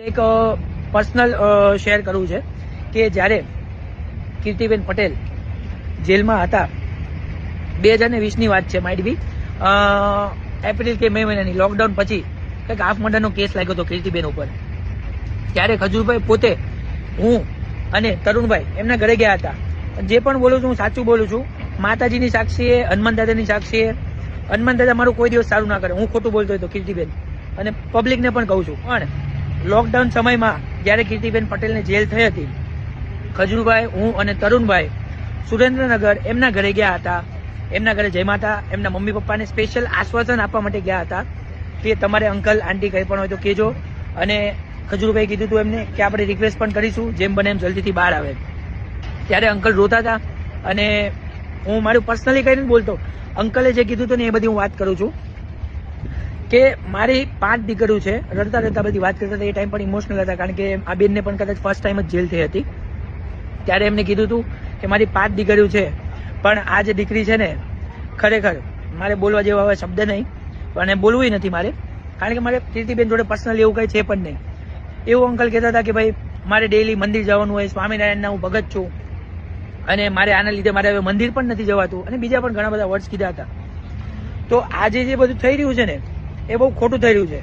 એક personal share કરવું છે કે જ્યારે કીર્તિબેન પટેલ જેલમાં હતા 2020ની વાત છે, માઇટ બી એપ્રિલ કે મે મહિનાની, લોકડાઉન પછી કંઈક હાફ મર્ડરનો કેસ લાગ્યો હતો કીર્તિબેન ઉપર. ત્યારે ખજૂરભાઈ પોતે, હું અને તરુણભાઈ એમના ઘરે ગયા હતા. જે પણ બોલું છું હું સાચું બોલું છું. માતાજીની સાક્ષીએ, હનુમાન દાદાની સાક્ષીએ. હનુમાન દાદા મારું કોઈ દિવસ સારું ના કરે, હું ખોટું બોલતો હોય તો કીર્તિબેન, અને પબ્લિકને પણ કહું છું. પણ લોકડાઉન સમયમાં જ્યારે કીર્તિબેન પટેલને જેલ થઈ હતી, ખજૂરભાઈ, હું અને તરુણભાઈ સુરેન્દ્રનગર એમના ઘરે ગયા હતા. એમના ઘરે જમ્યા હતા. એમના મમ્મી પપ્પાને સ્પેશિયલ આશ્વાસન આપવા માટે ગયા હતા કે તમારે અંકલ આંટી કંઈ પણ હોય તો કહેજો. અને ખજૂરભાઈ કીધું હતું એમને કે આપણે રિક્વેસ્ટ પણ કરીશું જેમ બને એમ જલ્દીથી બહાર આવે. ત્યારે અંકલ રોતા હતા. અને હું મારું પર્સનલી કંઈ નથી બોલતો, અંકલે જે કીધું હતું ને એ બધી હું વાત કરું છું કે મારી 5 દીકરીઓ છે. રડતા રડતા બધી વાત કરતા હતા. એ ટાઈમ પણ ઇમોશનલ હતા, કારણ કે આ બેનને પણ કદાચ ફર્સ્ટ ટાઈમ જ જેલ થઈ હતી. ત્યારે એમને કીધું હતું કે મારી 5 દીકરીઓ છે, પણ આ જે દીકરી છે ને, ખરેખર મારે બોલવા જેવા હવે શબ્દ નહીં, અને બોલવું નથી મારે, કારણ કે મારે કીર્તિબેન જોડે પર્સનલી એવું કંઈ છે પણ નહીં. એવું અંકલ કહેતા હતા કે ભાઈ મારે ડેઈલી મંદિર જવાનું હોય, સ્વામિનારાયણના હું ભગત છું, અને મારે આના લીધે મારે હવે મંદિર પણ નથી જવાતું, અને બીજા પણ ઘણા બધા વર્ડ્સ કીધા હતા. તો આજે જે બધું થઈ રહ્યું છે ને, એ બહુ ખોટું થઈ રહ્યું છે.